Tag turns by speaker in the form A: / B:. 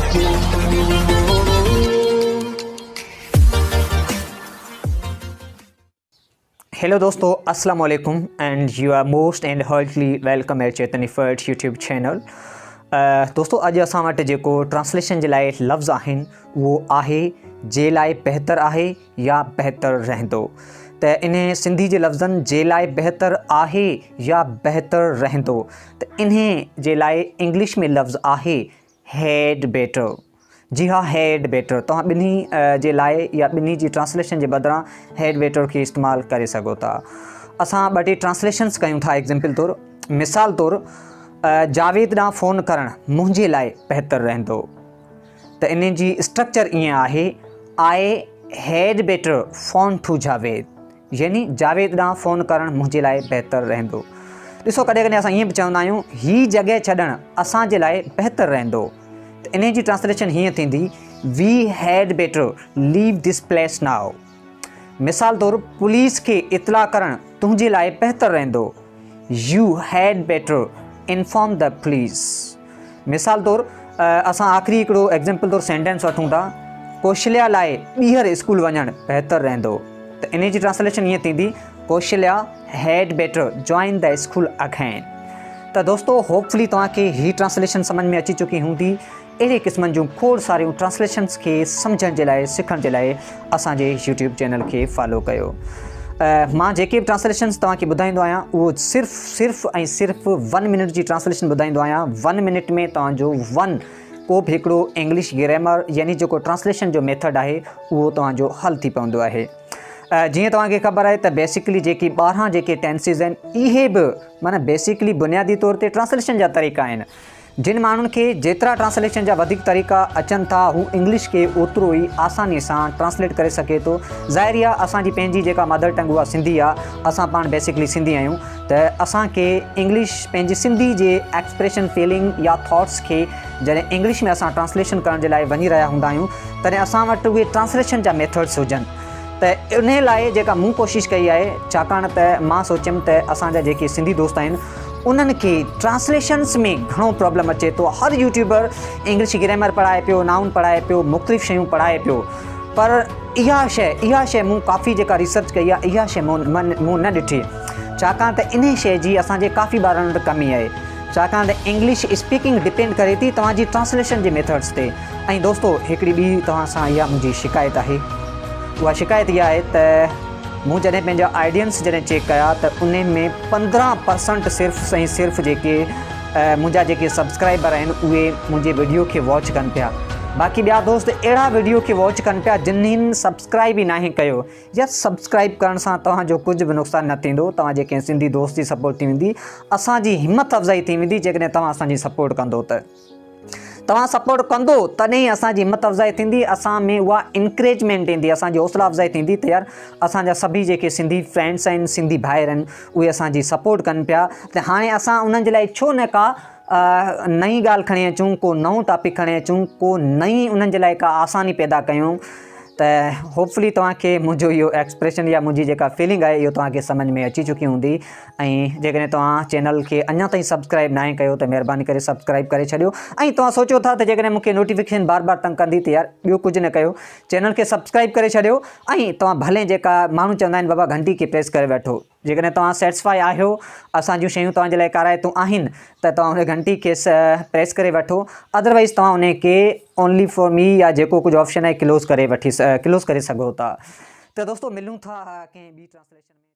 A: Hello दोस्तों, अस्सलाम वालेकुम and you are most and heartly welcome at Chetan फर्ट यूट्यूब चैनल। दोस्तों अॼु असां वटि जेको ट्रांसलेशन जे लाइ लफ़्ज़ आहिनि उहो आहे जे लाइ बहितर आहे या बहितर रहंदो। त इन सिंधी जे लफ़्ज़नि जे लाइ बहितर आहे या बहितर रहंदो, त इन जे लाइ इंग्लिश में लफ़्ज़ आहे हैड बेटर। जी हाँ, हैड बेटर। तव्हां ॿिन्ही जे लाइ या ॿिन्ही जी ट्रांसलेशन जे बदिरां हैड बेटर खे इस्तेमालु करे सघो था। असां ॿ टे ट्रांसलेशन्स कयूं था। एग्ज़ाम्पल तौरु, मिसाल तौरु, जावेद ॾांहुं फ़ोन करणु मुंहिंजे लाइ बहितर रहंदो। त इन जी स्ट्रक्चर ईअं आहे, I had better phone two Javed, यानी जावेद ॾांहुं फ़ोन करणु मुंहिंजे लाइ बहितर रहंदो। ॾिसो, कॾहिं कॾहिं असां ईअं बि चवंदा आहियूं हीअ जॻह छॾणु असांजे लाइ बहितर रहंदो। त इन जी ट्रांसलेशन हीअं थींदी, वी हैड better leave this place now. मिसाल तौरु, पुलिस खे इतला करणु तुंहिंजे लाइ बहितर रहंदो। यू हैड बेटर इन्फॉर्म द पुलिस। मिसाल तौरु, असां आख़िरी हिकिड़ो एग्ज़ाम्पल तौरु सेंटेंस वठूं था, कौशल्या लाइ ॿीहर स्कूल वञणु बहितर रहंदो। त इन जी ट्रांसलेशन ईअं थींदी, कौशल्या हैड better join the school again. त दोस्तों, होपफुली तव्हांखे हीअ ट्रांसलेशन सम्झ में अची चुकी हूंदी। अहिड़े क़िस्मनि जूं खोड़ सारियूं ट्रांसलेशन्स खे सम्झण जे लाइ, सिखण जे लाइ असांजे यूट्यूब चैनल खे फॉलो कयो। मां जेके बि ट्रांसलेशन्स तव्हांखे ॿुधाईंदो आहियां उहो सिर्फ़ु 1 मिनट जी ट्रांसलेशन ॿुधाईंदो आहियां। 1 मिनट में तव्हांजो को बि हिकिड़ो इंग्लिश ग्रामर यानी जेको ट्रांसलेशन जो मेथड आहे उहो तव्हांजो हल थी पवंदो आहे। जीअं तव्हांखे ख़बर आहे त बेसिकली जेके 12 जेके टेंसिस आहिनि, इहे बि माना बेसिकली बुनियादी तौर ते ट्रांसलेशन जा तरीक़ा आहिनि। जिन माण्हुनि खे जेतिरा ट्रांसलेशन जा वधीक तरीक़ा अचनि था, हू इंग्लिश खे ओतिरो ई आसानी सां ट्रांसलेट करे सघे थो। ज़ाहिर आहे, असांजी पंहिंजी जेका मदर टंग उहा सिंधी आहे, असां पाण बेसिकली सिंधी आहियूं, त असांखे इंग्लिश पंहिंजी सिंधी जे एक्सप्रेशन, फीलिंग या थॉट्स खे जॾहिं इंग्लिश में असां ट्रांसलेशन करण जे लाइ वञी रहिया हूंदा आहियूं, तॾहिं असां वटि उहे ट्रांसलेशन जा मेथड्स हुजनि। त इन लाइ जेका मूं कोशिशि कई आहे, छाकाणि त मां सोचियमि त असांजा जेके सिंधी दोस्त आहिनि उन्हनि खे ट्रांसलेशन्स में घणो प्रॉब्लम अचे थो। हर यूट्यूबर इंग्लिश ग्रामर पढ़ाए पियो, नाउन पढ़ाए पियो, मुख़्तलिफ़ शयूं पढ़ाए पियो, पर इहा शइ मूं काफ़ी जेका रिसर्च कई आहे, इहा शइ मूं न ॾिठी, छाकाणि त इन शइ जी असांजे काफ़ी ॿारनि वटि कमी आहे। छाकाणि त इंग्लिश स्पीकिंग डिपेंड करे थी तव्हांजी ट्रांसलेशन जे मेथड्स ते। ऐं दोस्तो, हिकिड़ी ॿी तव्हां सां इहा मुंहिंजी शिकायत आहे। उहा शिकायत इहा आहे त मूं जॾहिं पंहिंजा ऑडियंस जॾहिं चेक कया त उन में 15% सिर्फ़ु जेके मुंहिंजा जेके सब्सक्राइबर आहिनि उहे मुंहिंजे वीडियो खे वॉच कनि पिया। बाक़ी ॿिया दोस्त अहिड़ा वीडियो खे वॉच कनि पिया जिन्हनि सब्सक्राइब ई नाहे कयो। या सब्सक्राइब करण सां तव्हांजो कुझु बि नुक़सानु न थींदो। तव्हांजे कंहिं सिंधी दोस्त जी सपोर्ट थी वेंदी, असांजी हिमत अफ़ज़ाई थी वेंदी। जेकॾहिं तव्हां असांजी सपोर्ट कंदो, त तव्हां सपोर्ट कंदो तॾहिं असांजी हिमत अफ़ज़ाई थींदी, असां में उहा इंकरेजमेंट ईंदी, असांजी हौसला अफ़ज़ाई थींदी त यार असांजा सभी जेके सिंधी फ्रेंड्स आहिनि, सिंधी भाइर आहिनि, उहे असांजी सपोर्ट कनि पिया। त हाणे असां उन्हनि जे लाइ छो न का नई ॻाल्हि खणी अचूं, को नओं टॉपिक खणी अचूं, को नई उन्हनि जे लाइ का आसानी पैदा कयूं। त होपफुली तव्हांखे मुंहिंजो इहो एक्सप्रेशन या मुंहिंजी जेका फीलिंग आहे इहो तव्हांखे सम्झ में अची चुकी हूंदी। ऐं जेकॾहिं तव्हां चैनल खे अञा ताईं सब्सक्राइब नाहे कयो त महिरबानी करे सब्सक्राइब करे छॾियो। ऐं तव्हां सोचियो था त जेकॾहिं मूंखे नोटिफिकेशन बार बार तंग कंदी, त यार ॿियो कुझु न कयो, चैनल खे सब्सक्राइब करे छॾियो। ऐं तव्हां भले जेका माण्हू चवंदा आहिनि बाबा घंटी खे प्रेस करे वठो, जेकॾहिं तव्हां सेटिस्फाई आहियो, असां जूं शयूं तव्हांजे लाइ काराइतूं आहिनि, त तव्हां उन घंटी खे प्रेस करे वठो। अदरवाइज़ तव्हां उन खे ओनली फॉर मी या जेको कुझु ऑप्शन आहे क्लोज़ करे सघो था। त दोस्तों, मिलूं था कंहिं ॿी ट्रांसलेशन में।